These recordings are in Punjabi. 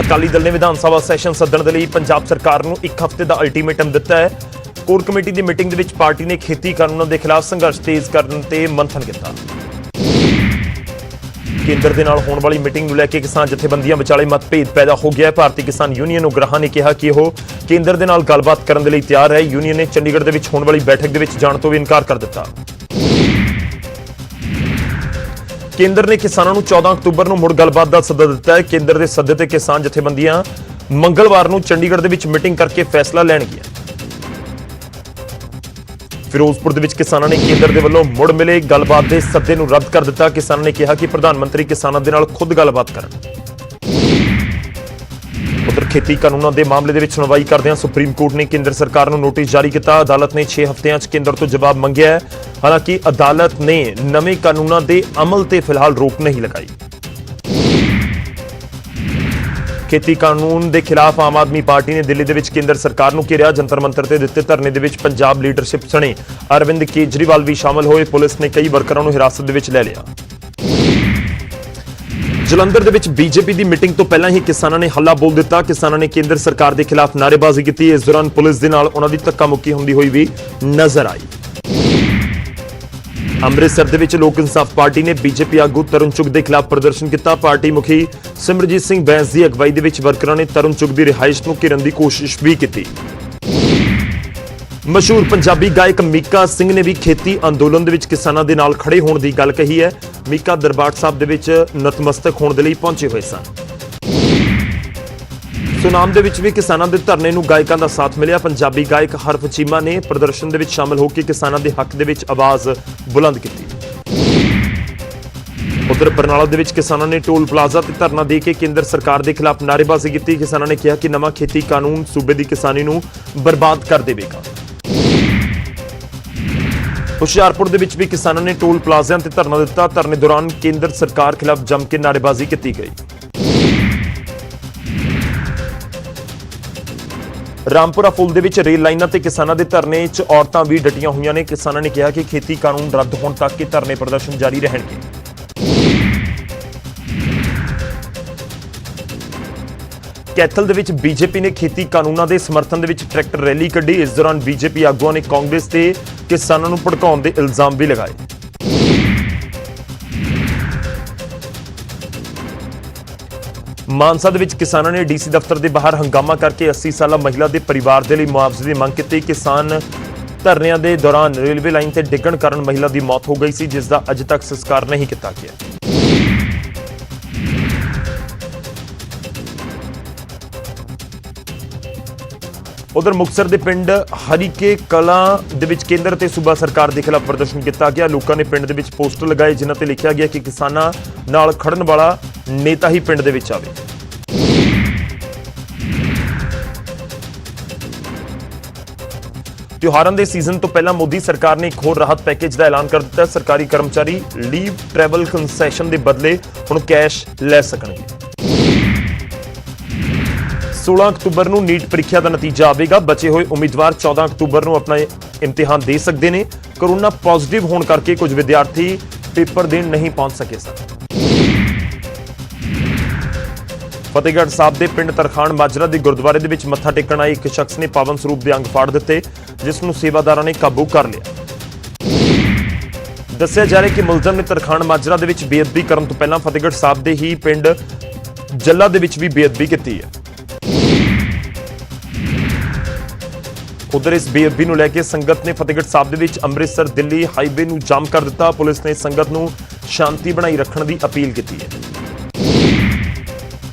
ਅਕਾਲੀ ਦਲ ਨੇ ਵਿਧਾਨ ਸਭਾ ਸੈਸ਼ਨ ਸੱਦਣ ਦੇ ਲਈ ਪੰਜਾਬ ਸਰਕਾਰ ਨੂੰ 1 ਹਫ਼ਤੇ ਦਾ ਅਲਟੀਮੇਟਮ ਦਿੱਤਾ ਹੈ। ਕੋਰ ਕਮੇਟੀ ਦੀ ਮੀਟਿੰਗ ਦੇ ਵਿੱਚ ਪਾਰਟੀ ਨੇ ਖੇਤੀ ਕਾਨੂੰਨਾਂ ਦੇ ਖਿਲਾਫ ਸੰਘਰਸ਼ ਤੇਜ਼ ਕਰਨ ਤੇ ਮੰਥਨ ਕੀਤਾ। ਕੇਂਦਰ ਦੇ ਨਾਲ ਹੋਣ ਵਾਲੀ ਮੀਟਿੰਗ ਨੂੰ ਲੈ ਕੇ ਕਿਸਾਨ ਜਥੇਬੰਦੀਆਂ ਵਿਚਾਲੇ ਮਤਭੇਦ ਪੈਦਾ ਹੋ ਗਿਆ ਹੈ। ਭਾਰਤੀ ਕਿਸਾਨ ਯੂਨੀਅਨ ਉਗਰਾਹਾਂ ਨੇ ਕਿਹਾ ਕਿ ਉਹ ਕੇਂਦਰ ਦੇ ਨਾਲ ਗੱਲਬਾਤ ਕਰਨ ਦੇ ਲਈ ਤਿਆਰ ਹੈ। ਯੂਨੀਅਨ ਨੇ ਚੰਡੀਗੜ੍ਹ ਦੇ ਵਿੱਚ ਹੋਣ ਵਾਲੀ ਬੈਠਕ ਦੇ ਵਿੱਚ ਜਾਣ ਤੋਂ ਵੀ ਇਨਕਾਰ ਕਰ ਦਿੱਤਾ। ਕੇਂਦਰ ਨੇ ਕਿਸਾਨਾਂ ਨੂੰ 14 ਅਕਤੂਬਰ ਨੂੰ ਮੁੜ ਗੱਲਬਾਤ ਦਾ ਸੱਦਾ ਦਿੱਤਾ ਹੈ। ਕੇਂਦਰ ਦੇ ਸੱਦੇ ਤੇ ਕਿਸਾਨ ਜਥੇਬੰਦੀਆਂ ਮੰਗਲਵਾਰ ਨੂੰ ਚੰਡੀਗੜ੍ਹ ਦੇ ਵਿੱਚ ਮੀਟਿੰਗ ਕਰਕੇ ਫੈਸਲਾ ਲੈਣਗੀਆਂ। ਫਿਰੋਜ਼ਪੁਰ ਦੇ ਵਿੱਚ ਕਿਸਾਨਾਂ ਨੇ ਕੇਂਦਰ ਦੇ ਵੱਲੋਂ ਮੁੜ ਮਿਲੇ ਗੱਲਬਾਤ ਦੇ ਸੱਦੇ ਨੂੰ ਰੱਦ ਕਰ ਦਿੱਤਾ। ਕਿਸਾਨਾਂ ਨੇ ਕਿਹਾ ਕਿ ਪ੍ਰਧਾਨ ਮੰਤਰੀ ਕਿਸਾਨਾਂ ਦੇ ਨਾਲ ਖੁਦ ਗੱਲਬਾਤ ਕਰਨ। ਉਧਰ ਖੇਤੀ ਕਾਨੂੰਨਾਂ ਦੇ ਮਾਮਲੇ ਦੇ ਵਿੱਚ ਸੁਣਵਾਈ ਕਰਦਿਆਂ ਸੁਪਰੀਮ ਕੋਰਟ ਨੇ ਕੇਂਦਰ ਸਰਕਾਰ ਨੂੰ ਨੋਟਿਸ ਜਾਰੀ ਕੀਤਾ। ਅਦਾਲਤ ਨੇ 6 ਹਫ਼ਤਿਆਂ 'ਚ ਕੇਂਦਰ ਤੋਂ ਜਵਾਬ ਮੰਗਿਆ ਹੈ। ਹਾਲਾਂਕਿ ਅਦਾਲਤ ਨੇ ਨਵੇਂ ਕਾਨੂੰਨਾਂ ਦੇ ਅਮਲ ਤੇ ਫਿਲਹਾਲ ਰੋਕ ਨਹੀਂ ਲਗਾਈ। ਖੇਤੀ ਕਾਨੂੰਨ ਦੇ ਖਿਲਾਫ ਆਮ ਆਦਮੀ ਪਾਰਟੀ ਨੇ ਦਿੱਲੀ ਦੇ ਵਿੱਚ ਕੇਂਦਰ ਸਰਕਾਰ ਨੂੰ ਘੇਰਿਆ। ਜੰਤਰ ਮੰਤਰ ਤੇ ਦਿੱਤੇ ਧਰਨੇ ਦੇ ਵਿੱਚ ਪੰਜਾਬ ਲੀਡਰਸ਼ਿਪ ਸਣੇ ਅਰਵਿੰਦ ਕੇਜਰੀਵਾਲ ਵੀ ਸ਼ਾਮਲ ਹੋਏ। ਪੁਲਿਸ ਨੇ ਕਈ ਵਰਕਰਾਂ ਨੂੰ ਹਿਰਾਸਤ ਦੇ ਵਿੱਚ ਲੈ ਲਿਆ। ਜਲੰਧਰ ਦੇ ਵਿੱਚ ਬੀਜੇਪੀ ਦੀ ਮੀਟਿੰਗ ਤੋਂ ਪਹਿਲਾਂ ਹੀ ਕਿਸਾਨਾਂ ਨੇ ਹੱਲਾ ਬੋਲ ਦਿੱਤਾ। ਕਿਸਾਨਾਂ ਨੇ ਕੇਂਦਰ ਸਰਕਾਰ ਦੇ ਖਿਲਾਫ ਨਾਅਰੇਬਾਜ਼ੀ ਕੀਤੀ। ਇਸ ਦੌਰਾਨ ਪੁਲਿਸ ਦੇ ਨਾਲ ਉਹਨਾਂ ਦੀ ਧੱਕਾ ਮੁੱਕੀ ਹੁੰਦੀ ਹੋਈ ਵੀ ਨਜ਼ਰ ਆਈ। ਅੰਮ੍ਰਿਤਸਰ ਦੇ ਵਿੱਚ ਲੋਕ ਇਨਸਾਫ ਪਾਰਟੀ ਨੇ ਬੀਜੇਪੀ ਆਗੂ ਤਰੁਣ ਚੁੱਗ ਦੇ ਖਿਲਾਫ ਪ੍ਰਦਰਸ਼ਨ ਕੀਤਾ। ਪਾਰਟੀ ਮੁਖੀ ਸਿਮਰਜੀਤ ਸਿੰਘ ਬੈਂਸ ਦੀ ਅਗਵਾਈ ਦੇ ਵਿੱਚ ਵਰਕਰਾਂ ਨੇ ਤਰੁਣ ਚੁੱਗ ਦੀ ਰਿਹਾਇਸ਼ ਨੂੰ ਘੇਰਨ ਦੀ ਕੋਸ਼ਿਸ਼ ਵੀ ਕੀਤੀ। ਮਸ਼ਹੂਰ ਪੰਜਾਬੀ ਗਾਇਕ ਮੀਕਾ ਸਿੰਘ ਨੇ ਵੀ ਖੇਤੀ ਅੰਦੋਲਨ ਦੇ ਵਿੱਚ ਕਿਸਾਨਾਂ ਦੇ ਨਾਲ ਖੜੇ ਹੋਣ ਦੀ ਗੱਲ ਕਹੀ ਹੈ। ਮੀਕਾ ਦਰਬਾਰ ਸਾਹਿਬ ਦੇ ਵਿੱਚ ਨਤਮਸਤਕ ਹੋਣ ਦੇ ਲਈ ਪਹੁੰਚੇ ਹੋਏ ਸਨ। ਸੁਨਾਮ ਦੇ ਵਿੱਚ ਵੀ ਕਿਸਾਨਾਂ ਦੇ ਧਰਨੇ ਨੂੰ ਗਾਇਕਾਂ ਦਾ ਸਾਥ ਮਿਲਿਆ। ਪੰਜਾਬੀ ਗਾਇਕ ਹਰਫ ਚੀਮਾ ਨੇ ਪ੍ਰਦਰਸ਼ਨ ਦੇ ਵਿੱਚ ਸ਼ਾਮਲ ਹੋ ਕੇ ਕਿਸਾਨਾਂ ਦੇ ਹੱਕ ਦੇ ਵਿੱਚ ਆਵਾਜ਼ ਬੁਲੰਦ ਕੀਤੀ। ਉਧਰ ਬਰਨਾਲਾ ਦੇ ਵਿੱਚ ਕਿਸਾਨਾਂ ਨੇ ਟੋਲ ਪਲਾਜ਼ਾ ਤੇ ਧਰਨਾ ਦੇ ਕੇ ਕੇਂਦਰ ਸਰਕਾਰ ਦੇ ਖਿਲਾਫ ਨਾਅਰੇਬਾਜ਼ੀ ਕੀਤੀ। ਕਿਸਾਨਾਂ ਨੇ ਕਿਹਾ ਕਿ ਨਵਾਂ ਖੇਤੀ ਕਾਨੂੰਨ ਸੂਬੇ ਦੀ ਕਿਸਾਨੀ ਨੂੰ ਬਰਬਾਦ ਕਰ ਦੇਵੇਗਾ। ਹੁਸ਼ਿਆਰਪੁਰ ਦੇ ਵਿੱਚ ਵੀ ਕਿਸਾਨਾਂ ਨੇ ਟੋਲ ਪਲਾਜ਼ਿਆਂ ਤੇ ਧਰਨਾ ਦਿੱਤਾ। ਧਰਨੇ ਦੌਰਾਨ ਕੇਂਦਰ ਸਰਕਾਰ ਖਿਲਾਫ ਜੰਮ ਕੇ ਨਾਅਰੇਬਾਜ਼ੀ ਕੀਤੀ ਗਈ। ਰਾਮਪੁਰਾ ਫੁੱਲ ਦੇ ਵਿੱਚ ਰੇਲ ਲਾਈਨਾਂ ਤੇ ਕਿਸਾਨਾਂ ਦੇ ਧਰਨੇ 'ਚ ਔਰਤਾਂ ਵੀ ਡਟੀਆਂ ਹੋਈਆਂ ਨੇ। ਕਿਸਾਨਾਂ ਨੇ ਕਿਹਾ ਕਿ ਖੇਤੀ ਕਾਨੂੰਨ ਰੱਦ ਹੋਣ ਤੱਕ ਇਹ ਧਰਨੇ ਪ੍ਰਦਰਸ਼ਨ ਜਾਰੀ ਰਹਿਣਗੇ। ਕੈਥਲ ਦੇ ਵਿੱਚ ਬੀਜੇਪੀ ਨੇ ਖੇਤੀ ਕਾਨੂੰਨਾਂ ਦੇ ਸਮਰਥਨ ਦੇ ਵਿੱਚ ਟਰੈਕਟਰ ਰੈਲੀ ਕੱਢੀ। ਇਸ ਦੌਰਾਨ ਬੀਜੇਪੀ ਆਗੂਆਂ ਨੇ ਕਾਂਗਰਸ ਤੇ ਕਿਸਾਨਾਂ ਨੂੰ ਭੜਕਾਉਣ ਦੇ ਇਲਜ਼ਾਮ ਵੀ ਲਗਾਏ। ਮਾਨਸਾ ਦੇ ਵਿੱਚ ਕਿਸਾਨਾਂ ਨੇ ਡੀਸੀ ਦਫ਼ਤਰ ਦੇ ਬਾਹਰ ਹੰਗਾਮਾ ਕਰਕੇ 80 ਸਾਲਾ ਮਹਿਲਾ ਦੇ ਪਰਿਵਾਰ ਦੇ ਲਈ ਮੁਆਵਜ਼ੇ ਦੀ ਮੰਗ ਕੀਤੀ। ਕਿਸਾਨ ਧਰਨਿਆਂ ਦੇ ਦੌਰਾਨ ਰੇਲਵੇ ਲਾਈਨ ਤੇ ਡਿੱਗਣ ਕਾਰਨ ਮਹਿਲਾ ਦੀ ਮੌਤ ਹੋ ਗਈ ਸੀ, ਜਿਸ ਦਾ ਅਜੇ ਤੱਕ ਸੰਸਕਾਰ ਨਹੀਂ ਕੀਤਾ ਗਿਆ। ਉਧਰ ਮੁਕਤਸਰ ਦੇ ਪਿੰਡ ਹਰੀਕੇ ਕਲਾਂ ਦੇ ਵਿੱਚ ਕੇਂਦਰ ਤੇ ਸੂਬਾ ਸਰਕਾਰ ਦੇ ਖਿਲਾਫ ਪ੍ਰਦਰਸ਼ਨ ਕੀਤਾ ਗਿਆ। ਲੋਕਾਂ ਨੇ ਪਿੰਡ ਦੇ ਵਿੱਚ ਪੋਸਟਰ ਲਗਾਏ ਜਿਨ੍ਹਾਂ ਤੇ ਲਿਖਿਆ ਗਿਆ ਕਿ ਕਿਸਾਨਾਂ ਨਾਲ ਖੜਨ ਵਾਲਾ ਨੇਤਾ ਹੀ ਪਿੰਡ ਦੇ ਵਿੱਚ ਆਵੇ। ਤਿਉਹਾਰਾਂ ਦੇ ਸੀਜ਼ਨ ਤੋਂ ਪਹਿਲਾਂ ਮੋਦੀ ਸਰਕਾਰ ਨੇ ਇੱਕ ਹੋਰ ਰਾਹਤ ਪੈਕੇਜ ਦਾ ਐਲਾਨ ਕਰ ਦਿੱਤਾ। ਸਰਕਾਰੀ ਕਰਮਚਾਰੀ ਲੀਵ ਟਰੈਵਲ ਕੰਸੈਸ਼ਨ ਦੇ ਬਦਲੇ ਹੁਣ ਕੈਸ਼ ਲੈ ਸਕਣਗੇ। 16 ਅਕਤੂਬਰ ਨੂੰ ਨੀਟ ਪ੍ਰੀਖਿਆ ਦਾ ਨਤੀਜਾ ਆਵੇਗਾ। ਬਚੇ ਹੋਏ ਉਮੀਦਵਾਰ 14 ਅਕਤੂਬਰ ਨੂੰ ਆਪਣਾ ਇਮਤਿਹਾਨ ਦੇ ਸਕਦੇ ਨੇ। ਕੋਰੋਨਾ ਪੋਜ਼ਿਟਿਵ ਹੋਣ ਕਰਕੇ ਕੁਝ ਵਿਦਿਆਰਥੀ ਪੇਪਰ ਦੇਣ ਨਹੀਂ ਪਹੁੰਚ ਸਕੇ ਸਨ। ਫਤਿਹਗੜ੍ਹ ਸਾਹਿਬ ਦੇ ਪਿੰਡ ਤਰਖਾਣ ਮਾਜਰਾ ਦੇ ਗੁਰਦੁਆਰੇ ਦੇ ਵਿੱਚ ਮੱਥਾ ਟੇਕਣ ਆਏ ਇੱਕ ਸ਼ਖਸ ਨੇ ਪਾਵਨ ਸਰੂਪ ਦੇ ਅੰਗ ਫਾੜ ਦਿੱਤੇ, ਜਿਸ ਨੂੰ ਸੇਵਾਦਾਰਾਂ ਨੇ ਕਾਬੂ ਕਰ ਲਿਆ। ਦੱਸਿਆ ਜਾ ਰਿਹਾ ਕਿ ਮੁਲਜ਼ਮ ਨੇ ਤਰਖਾਣ ਮਾਜਰਾ ਦੇ ਵਿੱਚ ਬੇਅਦਬੀ ਕਰਨ ਤੋਂ ਪਹਿਲਾਂ ਫਤਿਹਗੜ੍ਹ ਸਾਹਿਬ ਦੇ ਹੀ ਪਿੰਡ ਜੱਲਾ ਦੇ ਵਿੱਚ ਵੀ ਬੇਅਦਬੀ ਕੀਤੀ ਹੈ। ਉਧਰ ਇਸ ਬੇਅਦਬੀ ਨੂੰ ਲੈ ਕੇ ਸੰਗਤ ਨੇ ਫਤਿਹਗੜ੍ਹ ਸਾਹਿਬ ਦੇ ਵਿੱਚ ਅੰਮ੍ਰਿਤਸਰ ਦਿੱਲੀ ਹਾਈਵੇ ਨੂੰ ਜਾਮ ਕਰ ਦਿੱਤਾ। ਪੁਲਿਸ ਨੇ ਸੰਗਤ ਨੂੰ ਸ਼ਾਂਤੀ ਬਣਾਈ ਰੱਖਣ ਦੀ ਅਪੀਲ ਕੀਤੀ ਹੈ।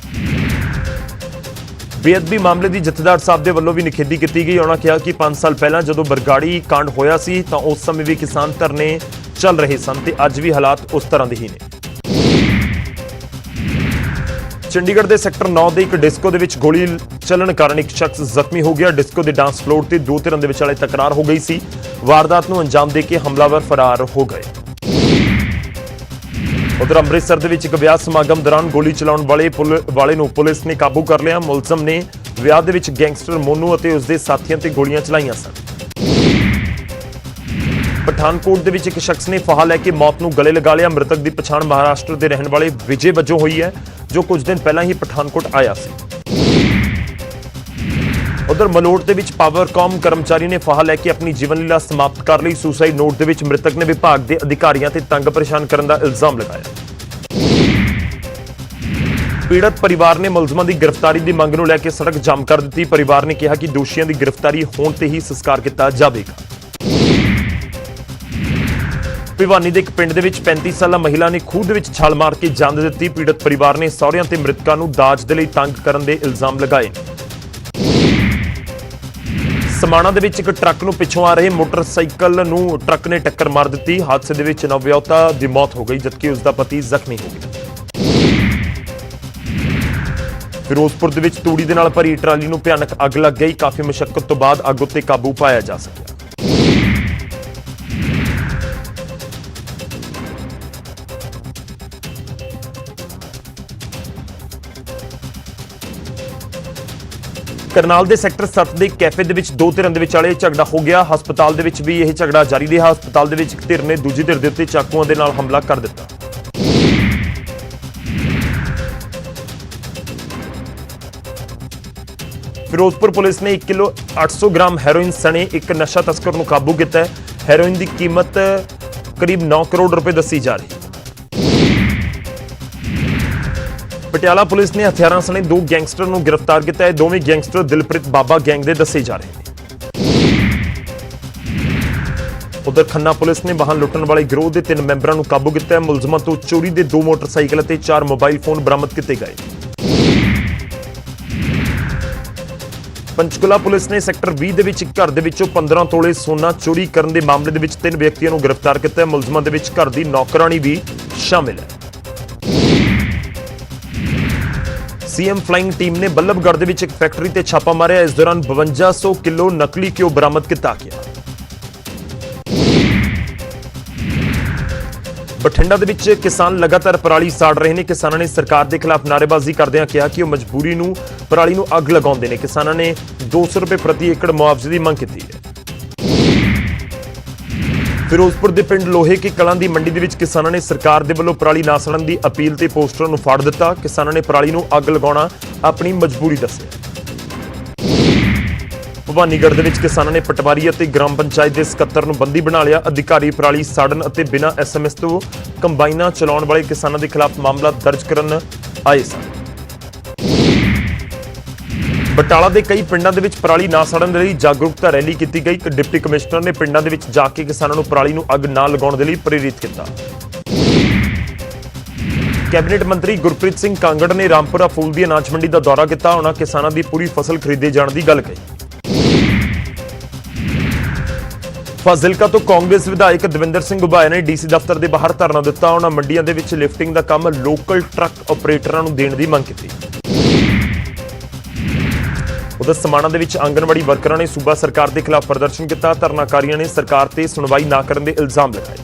ਬੇਅਦਬੀ ਮਾਮਲੇ ਦੀ ਜਥੇਦਾਰ ਸਾਹਿਬ ਦੇ ਵੱਲੋਂ ਵੀ ਨਿਖੇਧੀ ਕੀਤੀ ਗਈ। ਉਹਨਾਂ ਕਿਹਾ ਕਿ 5 ਸਾਲ ਪਹਿਲਾਂ ਜਦੋਂ ਬਰਗਾੜੀ ਕਾਂਡ ਹੋਇਆ ਸੀ ਤਾਂ ਉਸ ਸਮੇਂ ਵੀ ਕਿਸਾਨ ਧਰਨੇ ਚੱਲ ਰਹੇ ਸਨ ਤੇ ਅੱਜ ਵੀ ਹਾਲਾਤ ਉਸ ਤਰ੍ਹਾਂ ਦੇ ਹੀ ਨੇ। ਚੰਡੀਗੜ੍ਹ ਦੇ ਸੈਕਟਰ 9 ਦੇ ਇੱਕ ਡਿਸਕੋ ਦੇ ਵਿੱਚ ਗੋਲੀ ਚੱਲਣ ਕਾਰਨ ਇੱਕ ਸ਼ਖਸ ਜ਼ਖਮੀ ਹੋ ਗਿਆ। ਡਿਸਕੋ ਦੇ ਡਾਂਸ ਫਲੋਰ ਤੇ ਦੋ ਧਿਰਾਂ ਦੇ ਵਿਚਾਲੇ ਤਕਰਾਰ ਹੋ ਗਈ ਸੀ। ਵਾਰਦਾਤ ਨੂੰ ਅੰਜਾਮ ਦੇ ਕੇ ਹਮਲਾਵਰ ਫਰਾਰ ਹੋ ਗਏ। ਉਧਰ ਅੰਮ੍ਰਿਤਸਰ ਦੇ ਵਿੱਚ ਇੱਕ ਵਿਆਹ ਸਮਾਗਮ ਦੌਰਾਨ ਗੋਲੀ ਚਲਾਉਣ ਵਾਲੇ ਨੂੰ ਪੁਲਿਸ ਨੇ ਕਾਬੂ ਕਰ ਲਿਆ। ਮੁਲਜ਼ਮ ਨੇ ਵਿਆਹ ਦੇ ਵਿੱਚ ਗੈਂਗਸਟਰ ਮੋਨੂ ਅਤੇ ਉਸਦੇ ਸਾਥੀਆਂ ਤੇ ਗੋਲੀਆਂ ਚਲਾਈਆਂ ਸਨ। ਪਠਾਨਕੋਟ ਦੇ ਵਿੱਚ ਇੱਕ ਸ਼ਖਸ ਨੇ ਫਾਹਾ ਲੈ ਕੇ ਮੌਤ ਨੂੰ ਗਲੇ ਲਗਾ ਲਿਆ। ਮ੍ਰਿਤਕ ਦੀ ਪਛਾਣ ਮਹਾਰਾਸ਼ਟਰ ਦੇ ਰਹਿਣ ਵਾਲੇ ਵਿਜੇ ਵਜੋਂ ਹੋਈ ਹੈ, ਜੋ ਕੁਝ ਦਿਨ ਪਹਿਲਾਂ ਹੀ ਪਠਾਨਕੋਟ ਆਇਆ ਸੀ। ਉਧਰ ਮਲੋਟ ਦੇ ਵਿੱਚ ਪਾਵਰਕਾਮ ਕਰਮਚਾਰੀ ਨੇ ਫਾਹਾ ਲੈ ਕੇ ਆਪਣੀ ਜੀਵਨ ਲੀਲਾ ਸਮਾਪਤ ਕਰ ਲਈ। ਸੁਸਾਈਡ ਨੋਟ ਦੇ ਵਿੱਚ ਮ੍ਰਿਤਕ ਨੇ ਵਿਭਾਗ ਦੇ ਅਧਿਕਾਰੀਆਂ ਤੇ ਤੰਗ ਪਰੇਸ਼ਾਨ ਕਰਨ ਦਾ ਇਲਜ਼ਾਮ ਲਗਾਇਆ। ਪੀੜਤ ਪਰਿਵਾਰ ਨੇ ਮੁਲਜ਼ਮਾਂ ਦੀ ਗ੍ਰਿਫਤਾਰੀ ਦੀ ਮੰਗ ਨੂੰ ਲੈ ਕੇ ਸੜਕ ਜਾਮ ਕਰ ਦਿੱਤੀ। ਪਰਿਵਾਰ ਨੇ ਕਿਹਾ ਕਿ ਦੋਸ਼ੀਆਂ ਦੀ ਗ੍ਰਿਫਤਾਰੀ ਹੋਣ ਤੇ ਹੀ ਸੰਸਕਾਰ ਕੀਤਾ ਜਾਵੇਗਾ। ਭਿਵਾਨੀ ਦੇ ਇੱਕ ਪਿੰਡ ਦੇ ਵਿੱਚ 35 ਸਾਲਾ ਮਹਿਲਾ ਨੇ ਖੂਹ ਦੇ ਵਿੱਚ ਛਾਲ ਮਾਰ ਕੇ ਜਾਨ ਦੇ ਦਿੱਤੀ। ਪੀੜਤ ਪਰਿਵਾਰ ਨੇ ਸਹੁਰਿਆਂ ਤੇ ਮ੍ਰਿਤਕਾਂ ਨੂੰ ਦਾਜ ਦੇ ਲਈ ਤੰਗ ਕਰਨ ਦੇ ਇਲਜ਼ਾਮ ਲਗਾਏ। ਸਮਾਣਾ ਦੇ ਵਿੱਚ ਇੱਕ ਟਰੱਕ ਨੂੰ ਪਿੱਛੋਂ ਆ ਰਹੇ ਮੋਟਰਸਾਈਕਲ ਨੂੰ ਟਰੱਕ ਨੇ ਟੱਕਰ ਮਾਰ ਦਿੱਤੀ। ਹਾਦਸੇ ਦੇ ਵਿੱਚ ਨਵਵਿਆਹੁਤਾ ਦੀ ਮੌਤ ਹੋ ਗਈ ਜਦਕਿ ਉਸ ਦਾ ਪਤੀ ਜ਼ਖਮੀ ਹੋ ਗਿਆ। ਫਿਰੋਜ਼ਪੁਰ ਦੇ ਵਿੱਚ ਤੂੜੀ ਦੇ ਨਾਲ ਭਰੀ ਟਰਾਲੀ ਨੂੰ ਭਿਆਨਕ ਅੱਗ ਲੱਗ ਗਈ। ਕਾਫੀ ਮੁਸ਼ੱਕਤ ਤੋਂ ਬਾਅਦ ਅੱਗ ਉੱਤੇ ਕਾਬੂ ਪਾਇਆ ਜਾ ਸਕਿਆ। ਕਰਨਾਲ ਦੇ ਸੈਕਟਰ 7 ਦੇ ਕੈਫੇ ਦੇ ਵਿੱਚ ਦੋ ਧਿਰਾਂ ਦੇ ਵਿਚਾਲੇ ਝਗੜਾ ਹੋ ਗਿਆ। ਹਸਪਤਾਲ ਦੇ ਵਿੱਚ ਵੀ ਇਹ ਝਗੜਾ ਜਾਰੀ ਰਿਹਾ। ਹਸਪਤਾਲ ਦੇ ਵਿੱਚ ਇੱਕ ਧਿਰ ਨੇ ਦੂਜੀ ਧਿਰ ਦੇ ਉੱਤੇ ਚਾਕੂਆਂ ਦੇ ਨਾਲ ਹਮਲਾ ਕਰ ਦਿੱਤਾ। ਫਿਰੋਜ਼ਪੁਰ ਪੁਲਿਸ ਨੇ 1 ਕਿਲੋ 800 ਗ੍ਰਾਮ ਹੈਰੋਇਨ ਸਣੇ ਇੱਕ ਨਸ਼ਾ ਤਸਕਰ ਨੂੰ ਕਾਬੂ ਕੀਤਾ ਹੈ। ਹੈਰੋਇਨ ਦੀ ਕੀਮਤ ਕਰੀਬ 9 ਕਰੋੜ ਰੁਪਏ ਦੱਸੀ ਜਾ ਰਹੀ ਹੈ। ਪਟਿਆਲਾ ਪੁਲਿਸ ਨੇ ਹਥਿਆਰਾਂ ਸਣੇ ਦੋ ਗੈਂਗਸਟਰ ਨੂੰ ਗ੍ਰਿਫਤਾਰ ਕੀਤਾ ਹੈ। ਦੋਵੇਂ ਗੈਂਗਸਟਰ ਦਿਲਪ੍ਰੀਤ ਬਾਬਾ ਗੈਂਗ ਦੇ ਦੱਸੇ ਜਾ ਰਹੇ ਨੇ। ਉਧਰ ਖੰਨਾ ਪੁਲਿਸ ਨੇ ਵਾਹਨ ਲੁੱਟਣ ਵਾਲੇ ਗਿਰੋਹ ਦੇ 3 ਮੈਂਬਰਾਂ ਨੂੰ ਕਾਬੂ ਕੀਤਾ ਹੈ। ਮੁਲਜ਼ਮਾਂ ਤੋਂ ਚੋਰੀ ਦੇ 2 ਮੋਟਰਸਾਈਕਲ ਅਤੇ 4 ਮੋਬਾਈਲ ਫੋਨ ਬਰਾਮਦ ਕੀਤੇ ਗਏ। ਪੰਚਕੂਲਾ ਪੁਲਿਸ ਨੇ ਸੈਕਟਰ 20 ਦੇ ਵਿੱਚ ਇੱਕ ਘਰ ਦੇ ਵਿੱਚੋਂ 15 ਤੋਲੇ ਸੋਨਾ ਚੋਰੀ ਕਰਨ ਦੇ ਮਾਮਲੇ ਦੇ ਵਿੱਚ 3 ਵਿਅਕਤੀਆਂ ਨੂੰ ਗ੍ਰਿਫਤਾਰ ਕੀਤਾ ਹੈ। ਮੁਲਜ਼ਮਾਂ ਦੇ ਵਿੱਚ ਘਰ ਦੀ ਨੌਕਰਾਣੀ ਵੀ ਸ਼ਾਮਿਲ ਹੈ। ਸੀਐਮ ਫਲਾਈਂਗ ਟੀਮ ਨੇ ਬੱਲਭਗੜ੍ਹ ਦੇ ਵਿੱਚ ਇੱਕ ਫੈਕਟਰੀ ਤੇ ਛਾਪਾ ਮਾਰਿਆ। ਇਸ ਦੌਰਾਨ 5200 ਕਿਲੋ ਨਕਲੀ ਘਿਓ ਬਰਾਮਦ ਕੀਤਾ ਗਿਆ। ਬਠਿੰਡਾ ਦੇ ਵਿੱਚ ਕਿਸਾਨ ਲਗਾਤਾਰ ਪਰਾਲੀ ਸਾੜ ਰਹੇ ਨੇ। ਕਿਸਾਨਾਂ ਨੇ ਸਰਕਾਰ ਦੇ ਖਿਲਾਫ ਨਾਅਰੇਬਾਜ਼ੀ ਕਰਦਿਆਂ ਕਿਹਾ ਕਿ ਉਹ ਮਜਬੂਰੀ ਨੂੰ ਪਰਾਲੀ ਨੂੰ ਅੱਗ ਲਗਾਉਂਦੇ ਨੇ। ਕਿਸਾਨਾਂ ਨੇ 200 ਰੁਪਏ ਪ੍ਰਤੀ ਏਕੜ ਮੁਆਵਜ਼ੇ ਦੀ ਮੰਗ ਕੀਤੀ ਹੈ। ਫਿਰੋਜ਼ਪੁਰ ਦੇ ਪਿੰਡ ਲੋਹੇ ਕੀ ਕਲਾਂ ਦੀ ਮੰਡੀ ਦੇ ਵਿੱਚ ਕਿਸਾਨਾਂ ਨੇ ਸਰਕਾਰ ਦੇ ਵੱਲੋਂ ਪਰਾਲੀ ਨਾ ਸਾੜਨ ਦੀ ਅਪੀਲ ਤੇ ਪੋਸਟਰਾਂ ਨੂੰ ਫਾੜ ਦਿੱਤਾ। ਕਿਸਾਨਾਂ ਨੇ ਪਰਾਲੀ ਨੂੰ ਅੱਗ ਲਗਾਉਣਾ ਆਪਣੀ ਮਜਬੂਰੀ ਦੱਸਿਆ। ਭਵਾਨੀਗੜ੍ਹ ਦੇ ਵਿੱਚ ਕਿਸਾਨਾਂ ਨੇ ਪਟਵਾਰੀ ਅਤੇ ਗ੍ਰਾਮ ਪੰਚਾਇਤ ਦੇ ਸਕੱਤਰ ਨੂੰ ਬੰਦੀ ਬਣਾ ਲਿਆ। ਅਧਿਕਾਰੀ ਪਰਾਲੀ ਸਾੜਨ ਅਤੇ ਬਿਨਾਂ SMS ਤੋਂ ਕੰਬਾਈਨਾਂ ਚਲਾਉਣ ਵਾਲੇ ਕਿਸਾਨਾਂ ਦੇ ਖਿਲਾਫ ਮਾਮਲਾ ਦਰਜ ਕਰਨ ਆਏ ਸਨ। ਬਟਾਲਾ ਦੇ ਕਈ ਪਿੰਡਾਂ ਦੇ ਵਿੱਚ ਪਰਾਲੀ ਨਾ ਸਾੜਨ ਦੇ ਲਈ ਜਾਗਰੂਕਤਾ ਰੈਲੀ ਕੀਤੀ ਗਈ। ਡਿਪਟੀ ਕਮਿਸ਼ਨਰ ਨੇ ਪਿੰਡਾਂ ਦੇ ਵਿੱਚ ਜਾ ਕੇ ਕਿਸਾਨਾਂ ਨੂੰ ਪਰਾਲੀ ਨੂੰ ਅੱਗ ਨਾ ਲਗਾਉਣ ਦੇ ਲਈ ਪ੍ਰੇਰਿਤ ਕੀਤਾ। ਕੈਬਨਿਟ ਮੰਤਰੀ ਗੁਰਪ੍ਰੀਤ ਸਿੰਘ ਕਾਂਗੜ ਨੇ ਰਾਮਪੁਰਾ ਫੂਲ ਦੀ ਅਨਾਜ ਮੰਡੀ ਦਾ ਦੌਰਾ ਕੀਤਾ। ਉਹਨਾਂ ਕਿਸਾਨਾਂ ਦੀ ਪੂਰੀ ਫਸਲ ਖਰੀਦੇ ਜਾਣ ਦੀ ਗੱਲ ਕਹੀ। ਫਾਜ਼ਿਲਕਾ ਤੋਂ ਕਾਂਗਰਸ ਵਿਧਾਇਕ ਦਵਿੰਦਰ ਸਿੰਘ ਉਬਾਇਆ ਨੇ ਡੀਸੀ ਦਫ਼ਤਰ ਦੇ ਬਾਹਰ ਧਰਨਾ ਦਿੱਤਾ। ਉਹਨਾਂ ਮੰਡੀਆਂ ਦੇ ਵਿੱਚ ਲਿਫਟਿੰਗ ਦਾ ਕੰਮ ਲੋਕਲ ਟਰੱਕ ਆਪਰੇਟਰਾਂ ਨੂੰ ਦੇਣ ਦੀ ਮੰਗ ਕੀਤੀ। ਉਧਰ ਸਮਾਣਾ ਦੇ ਵਿੱਚ ਆਂਗਨਵਾੜੀ ਵਰਕਰਾਂ ਨੇ ਸੂਬਾ ਸਰਕਾਰ ਦੇ ਖਿਲਾਫ ਪ੍ਰਦਰਸ਼ਨ ਕੀਤਾ। ਧਰਨਾਕਾਰੀਆਂ ਨੇ ਸਰਕਾਰ ਤੇ ਸੁਣਵਾਈ ਨਾ ਕਰਨ ਦੇ ਇਲਜ਼ਾਮ ਲਗਾਏ।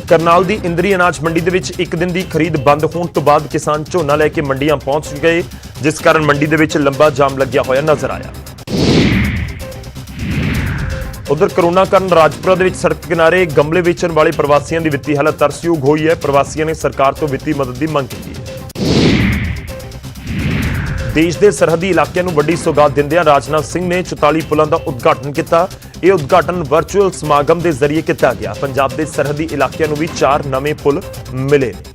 ਕਰਨਾਲ ਦੀ ਇੰਦਰੀ ਅਨਾਜ ਮੰਡੀ ਦੇ ਵਿੱਚ ਇੱਕ ਦਿਨ ਦੀ ਖਰੀਦ ਬੰਦ ਹੋਣ ਤੋਂ ਬਾਅਦ ਕਿਸਾਨ ਝੋਨਾ ਲੈ ਕੇ ਮੰਡੀਆਂ ਪਹੁੰਚ ਗਏ, ਜਿਸ ਕਾਰਨ ਮੰਡੀ ਦੇ ਵਿੱਚ ਲੰਬਾ ਜਾਮ ਲੱਗਿਆ ਹੋਇਆ ਨਜ਼ਰ ਆਇਆ। ਉਧਰ ਕਰੋਨਾ ਕਾਰਨ ਰਾਜਪੁਰਾ ਦੇ ਵਿੱਚ ਸੜਕ ਕਿਨਾਰੇ ਗਮਲੇ ਵੇਚਣ ਵਾਲੇ ਪ੍ਰਵਾਸੀਆਂ ਦੀ ਵਿੱਤੀ ਹਾਲਤ ਤਰਸਯੋਗ ਹੋਈ ਹੈ। ਪ੍ਰਵਾਸੀਆਂ ਨੇ ਸਰਕਾਰ ਤੋਂ ਵਿੱਤੀ ਮਦਦ ਦੀ ਮੰਗ ਕੀਤੀ ਹੈ। ਦੇਸ਼ ਦੇ ਸਰਹੱਦੀ ਇਲਾਕਿਆਂ ਨੂੰ ਵੱਡੀ ਸੌਗਾਤ ਦਿੰਦਿਆਂ ਰਾਜਨਾਥ ਸਿੰਘ ਨੇ 44 ਪੁਲਾਂ ਦਾ ਉਦਘਾਟਨ ਕੀਤਾ। ਇਹ ਉਦਘਾਟਨ ਵਰਚੁਅਲ ਸਮਾਗਮ ਦੇ ਜ਼ਰੀਏ ਕੀਤਾ ਗਿਆ। ਪੰਜਾਬ ਦੇ ਸਰਹੱਦੀ ਇਲਾਕਿਆਂ ਨੂੰ ਵੀ 4 ਨਵੇਂ ਪੁਲ ਮਿਲੇ ਨੇ।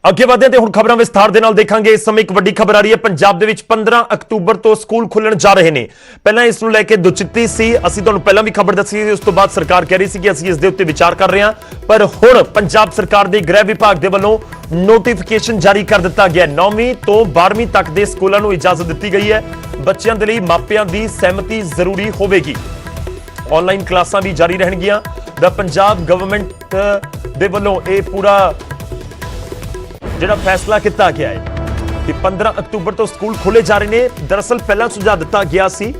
ਅੱਗੇ ਵਧਦੇ ਤੇ ਹੁਣ ਖਬਰਾਂ ਵਿਸਥਾਰ ਦੇ ਨਾਲ ਦੇਖਾਂਗੇ। ਇਸ ਸਮੇਂ ਇੱਕ ਵੱਡੀ ਖਬਰ ਆ ਰਹੀ ਹੈ। ਪੰਜਾਬ ਦੇ ਵਿੱਚ 15 ਅਕਤੂਬਰ ਤੋਂ ਸਕੂਲ ਖੁੱਲਣ ਜਾ ਰਹੇ ਨੇ। ਪਹਿਲਾਂ ਇਸ ਨੂੰ ਲੈ ਕੇ ਦੁਚਿੱਤੀ ਸੀ। ਅਸੀਂ ਤੁਹਾਨੂੰ ਪਹਿਲਾਂ ਵੀ ਖਬਰ ਦੱਸੀ ਸੀ। ਉਸ ਤੋਂ ਬਾਅਦ ਸਰਕਾਰ ਕਹਿ ਰਹੀ ਸੀ ਕਿ ਅਸੀਂ ਇਸ ਦੇ ਉੱਤੇ ਵਿਚਾਰ ਕਰ ਰਹੇ ਹਾਂ, ਪਰ ਹੁਣ ਪੰਜਾਬ ਸਰਕਾਰ ਦੇ ਗ੍ਰਹਿ ਵਿਭਾਗ ਦੇ ਵੱਲੋਂ ਨੋਟੀਫਿਕੇਸ਼ਨ ਜਾਰੀ ਕਰ ਦਿੱਤਾ ਗਿਆ। 9ਵੀਂ ਤੋਂ 12ਵੀਂ ਤੱਕ ਦੇ ਸਕੂਲਾਂ ਨੂੰ ਇਜਾਜ਼ਤ ਦਿੱਤੀ ਗਈ ਹੈ। ਬੱਚਿਆਂ ਦੇ ਲਈ ਮਾਪਿਆਂ ਦੀ ਸਹਿਮਤੀ ਜ਼ਰੂਰੀ ਹੋਵੇਗੀ। ਆਨਲਾਈਨ ਕਲਾਸਾਂ ਵੀ ਜਾਰੀ ਰਹਿਣਗੀਆਂ। ਦਾ ਪੰਜਾਬ ਗਵਰਨਮੈਂਟ ਦੇ ਵੱਲੋਂ ਇਹ ਪੂਰਾ ਜਿਹੜਾ ਫੈਸਲਾ ਕੀਤਾ ਗਿਆ ਹੈ ਕਿ 15 ਅਕਤੂਬਰ ਤੋਂ ਸਕੂਲ ਖੋਲੇ ਜਾ ਰਹੇ ਨੇ। ਦਰਅਸਲ ਪਹਿਲਾਂ ਸੁਝਾਅ ਦਿੱਤਾ ਗਿਆ ਸੀ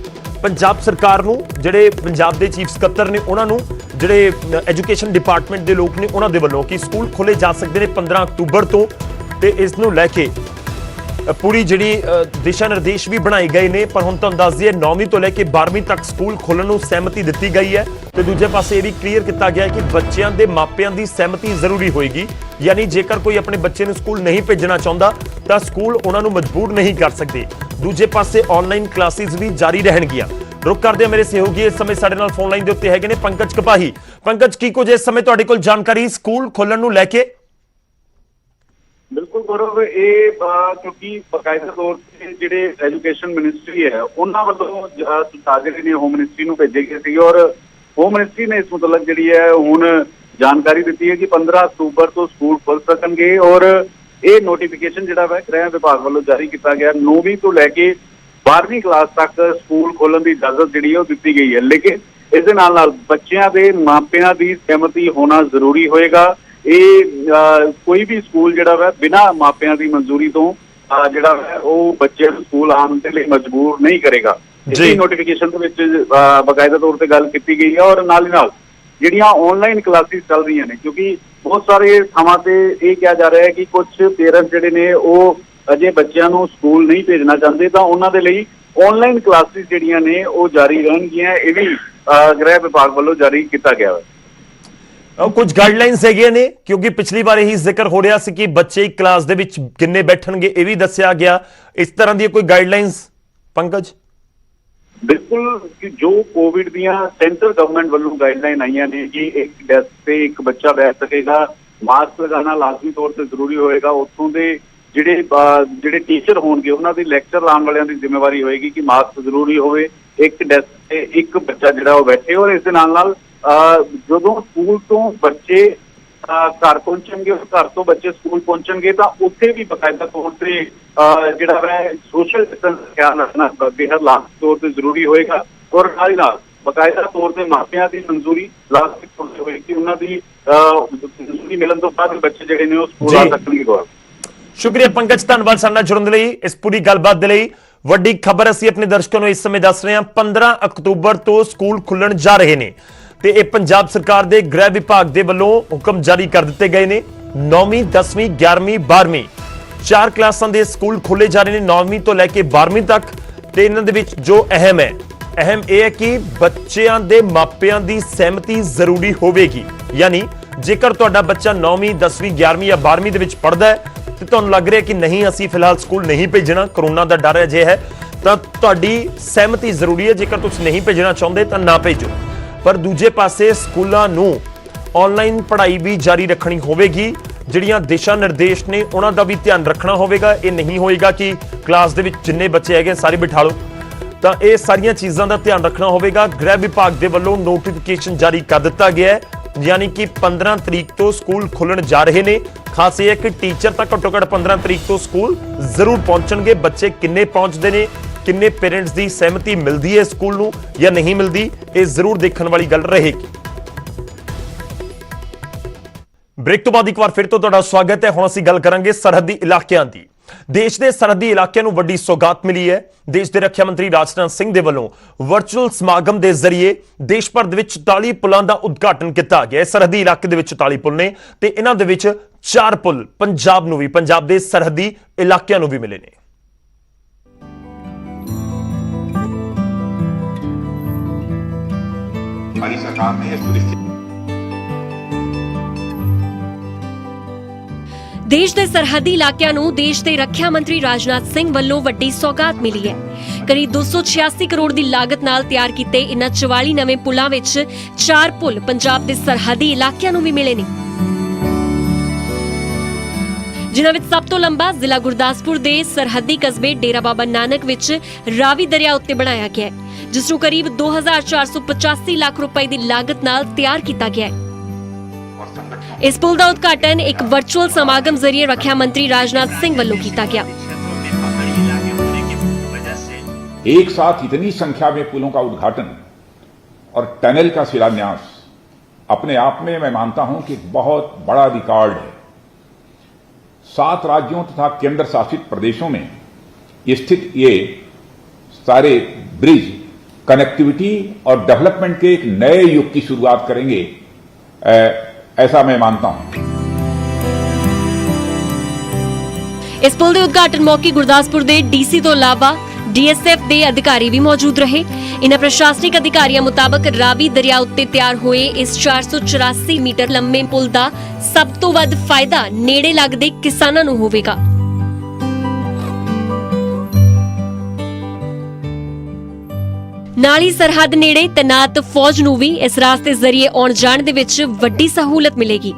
ਪੰਜਾਬ ਸਰਕਾਰ ਨੂੰ, ਜਿਹੜੇ ਪੰਜਾਬ ਦੇ ਚੀਫ ਸਕੱਤਰ ਨੇ ਉਹਨਾਂ ਨੂੰ, ਜਿਹੜੇ ਐਜੂਕੇਸ਼ਨ ਡਿਪਾਰਟਮੈਂਟ ਦੇ ਲੋਕ ਨੇ ਉਹਨਾਂ ਦੇ ਵੱਲੋਂ, ਕਿ ਸਕੂਲ ਖੋਲੇ ਜਾ ਸਕਦੇ ਨੇ 15 ਅਕਤੂਬਰ ਤੋਂ। ਤੇ ਇਸ ਨੂੰ ਲੈ ਕੇ ਪੂਰੀ ਜਿਹੜੀ ਦਿਸ਼ਾ ਨਿਰਦੇਸ਼ ਵੀ ਬਣਾਏ ਗਏ ਨੇ। ਪਰ ਹੁਣ ਤੁਹਾਨੂੰ ਦੱਸ ਦਈਏ 9ਵੀਂ ਤੋਂ ਲੈ ਕੇ 12ਵੀਂ ਤੱਕ ਸਕੂਲ ਖੋਲ੍ਹਣ ਨੂੰ ਸਹਿਮਤੀ ਦਿੱਤੀ ਗਈ ਹੈ ਤੇ ਦੂਜੇ ਪਾਸੇ ਇਹ ਵੀ ਕਲੀਅਰ ਕੀਤਾ ਗਿਆ ਹੈ ਕਿ ਬੱਚਿਆਂ ਦੇ ਮਾਪਿਆਂ ਦੀ ਸਹਿਮਤੀ ਜ਼ਰੂਰੀ ਹੋਏਗੀ। ਯਾਨੀ ਜੇਕਰ ਕੋਈ ਆਪਣੇ ਬੱਚੇ ਨੂੰ ਸਕੂਲ ਨਹੀਂ ਭੇਜਣਾ ਚਾਹੁੰਦਾ ਤਾਂ ਸਕੂਲ ਉਹਨਾਂ ਨੂੰ ਮਜਬੂਰ ਨਹੀਂ ਕਰ ਸਕਦੇ। ਦੂਜੇ ਪਾਸੇ ਆਨਲਾਈਨ ਕਲਾਸਿਸ ਵੀ ਜਾਰੀ ਰਹਿਣਗੀਆਂ। रुक करते हैं मेरे सहयोगी इस समय साडे नाल फोन लाइन दे उत्ते हैगे ने पंकज कपाही। पंकज की कुछ इस समय तुहाडे कोल जानकारी स्कूल खोलण नूं लैके? बिल्कुल गौरव, ये क्योंकि बकायदा तौर से जिहड़े एजुकेशन मिनिस्ट्री है उन्हां वल्लों जिहड़े ने होम मिनिस्ट्री नूं भेजे गए सी और होम मिनिस्ट्री ने इस मुतलक जिहड़ी है हुण जानकारी दी है कि 15 अक्तूबर तो स्कूल खुल सकणगे और ये नोटिफिकेशन जिहड़ा है गृह विभाग वल्लों जारी किया गया। 9वीं तो लैके 12वीं क्लास तक स्कूल खोलण की इजाजत जिहड़ी है दी गई है, लेकिन इस दे नाल बच्चों के मापियां की सहमति होना जरूरी होएगा। ये कोई भी स्कूल जिहड़ा है बिना मापियां की मंजूरी तो जिहड़ा है वो बच्चे स्कूल आने के लिए मजबूर नहीं करेगा। इसी नोटिफिकेशन दे विच बकायदा तौर पर गल की गई है और नाल ही नाल जिहड़ियां ऑनलाइन क्लासिस चल रही हैं क्योंकि बहुत सारे थावां ते ये कहा जा रहा है कि कुछ पेरेंट्स जिहड़े ने वो अजे बच्चों को स्कूल नहीं भेजना चाहते तो उन्होंने लिए ऑनलाइन क्लासिस जिहड़ियां ने वो जारी रहणगियां। ये भी गृह विभाग वालों जारी किया गया है। कुछ गाइडलाइंस हैगियां ने क्योंकि पिछली बार यही जिक्र हो रहा सी कि बच्चे एक क्लास दे विच किन्ने बैठणगे ये भी दस्सिया गया। इस तरह दी कोई गाइडलाइंस पंकज? बिल्कुल कि जो कोविड दियां सेंट्रल गवर्नमेंट वालों गाइडलाइन आईयां ने कि एक डेस्क पे एक बच्चा बैठ सकेगा, मास्क लगाना लाजमी तौर पर जरूरी होएगा, उत्थों दे ਜਿਹੜੇ टीचर होणगे उन्हां दी लैक्चर लाने वालियां दी जिम्मेवारी होएगी कि मास्क जरूरी होवे, एक डेस्क ते एक बच्चा जिहड़ा वो बैठे। और इस दे नाल जदों स्कूल तो बच्चे घर पहुंचणगे और घर तो बच्चे स्कूल पहुंचणगे तो उत्थे भी बकायदा तौर पर जिहड़ा है सोशल डिस्टेंस का ख्याल रखना बेहद लाजमी तौर पर जरूरी होएगा और नाल ही नाल बकायदा तौर पर मापियां की मंजूरी लाजमी तौर पर होएगी। उन्हां दी मंजूरी मिलण तो बाद बच्चे जिहड़े ने वो स्कूल आ सकणगे। शुक्रिया पंकज, धन्यवाद साडे नाल जुड़न लई। इस पूरी गलबात दे लई वड्डी खबर असीं अपने दर्शकों नूं इस समय दस रहे हां। 15 अक्तूबर तो स्कूल खुलण जा रहे ने ते इह पंजाब सरकार दे गृह विभाग दे वल्लों हुकम जारी कर दित्ते गए ने। 9वीं 10वीं 11वीं 12वीं 4 क्लासां दे स्कूल खोले जा रहे ने 9वीं तो लैके 12वीं तक। ते इन्हां दे विच जो अहम यह है कि बच्चों के मापियां की सहमति जरूरी होगी। यानी जेकर तुहाडा बच्चा 9वीं 10वीं 11वीं या 12वीं दे विच पढ़दा है तो तुहानूं लग रहा है कि नहीं असीं फिलहाल स्कूल नहीं भेजना, करोना का डर अजे है, तो तुहाडी सहमति जरूरी है। जेकर तुसीं नहीं भेजना चाहुंदे तो ना भेजो। पर दूजे पासे स्कूलों नूं ऑनलाइन पढ़ाई भी जारी रखनी होगी। जिहड़ियां दिशा निर्देश ने उन्हां दा भी ध्यान रखना होगा। ये नहीं होएगा कि क्लास दे विच जिन्ने बच्चे हैगे सारे बिठा लो, तो ये सारियां चीज़ां दा ध्यान रखना होगा। गृह विभाग दे वल्लों नोटिफिकेशन जारी कर दिता गया है, यानी कि 15 तरीक तो स्कूल खुलण जा रहे ने। खास यह है कि टीचर तक घट्टो घट्ट 15 तरीक तो स्कूल जरूर पहुंचणगे। बच्चे किन्ने पहुंचते हैं, किन्ने पेरेंट्स की सहमति मिलती है स्कूल नूं या नहीं मिलती, ये जरूर देखने वाली गल रहेगी। ब्रेक तो बाद एक बार फिर तो तुहाडा स्वागत है। हुण असीं गल करांगे सरहदी इलाकिਆਂ ਦੀ। देश के सरहदी इलाकों में वड्डी सौगात मिली है। देश के रक्षा मंत्री राजनाथ सिंह के वलों वर्चुअल समागम के जरिए देश भर के 44 पुलों का उद्घाटन किया गया। सरहदी इलाके के 44 पुल ने ते इन्हां दे विच 4 पुल पंजाब नूं भी, पंजाब के सरहदी इलाकों नूं भी मिले ने। हमारी सरकार ने सुनिश्चित देश के सरहदी इलाकों नूं देश के रक्षा मंत्री राजनाथ सिंह वल्लों वड्डी सौगात मिली है। करीब 286 करोड़ की लागत नाल तैयार किए इन्हां 44 नवे पुलों विच 4 पुल पंजाब के सरहदी इलाकों नूं भी मिले ने, जिन्हां विच सब तो लंबा जिला गुरदासपुर के सरहदी कस्बे डेरा बाबा नानक विच रावी दरिया उत्ते बनाया गया है, जिस नूं करीब 2485 लाख रुपए की लागत नाल तैयार किया गया है। इस पुल का उद्घाटन एक वर्चुअल समागम जरिए रक्षा मंत्री राजनाथ सिंह वल्लों किया गया। एक साथ इतनी संख्या में पुलों का उद्घाटन और टनल का शिलान्यास अपने आप में मैं मानता हूं कि एक बहुत बड़ा रिकॉर्ड है। 7 राज्यों तथा केंद्र शासित प्रदेशों में स्थित ये सारे ब्रिज कनेक्टिविटी और डेवलपमेंट के एक नए युग की शुरुआत करेंगे, ऐसा मैं मानता हूं। ਇਸ ਪੁਲ ਦੇ ਉਦਘਾਟਨ ਮੌਕੇ ਗੁਰਦਾਸਪੁਰ ਦੇ ਡੀਸੀ ਤੋਂ ਇਲਾਵਾ ਡੀਐਸਐਫ ਦੇ ਅਧਿਕਾਰੀ ਵੀ ਮੌਜੂਦ ਰਹੇ। ਇਨ੍ਹਾਂ ਪ੍ਰਸ਼ਾਸਨਿਕ ਅਧਿਕਾਰੀਆਂ ਮੁਤਾਬਕ ਰਾਵੀ ਦਰਿਆ ਉੱਤੇ ਤਿਆਰ ਹੋਏ ਇਸ 484 ਮੀਟਰ ਲੰਮੇ ਪੁਲ ਦਾ ਸਭ ਤੋਂ ਵੱਧ ਫਾਇਦਾ ਨੇੜੇ ਲੱਗਦੇ ਕਿਸਾਨਾਂ ਨੂੰ ਹੋਵੇਗਾ। ਨਾਲ ਹੀ ਸਰਹੱਦ ਨੇੜੇ ਤੈਨਾਤ ਫੌਜ ਨੂੰ ਵੀ ਇਸ ਰਾਸਤੇ ਜ਼ਰੀਏ ਆਉਣ ਜਾਣ ਦੇ ਵਿੱਚ ਵੱਡੀ ਸਹੂਲਤ ਮਿਲੇਗੀ।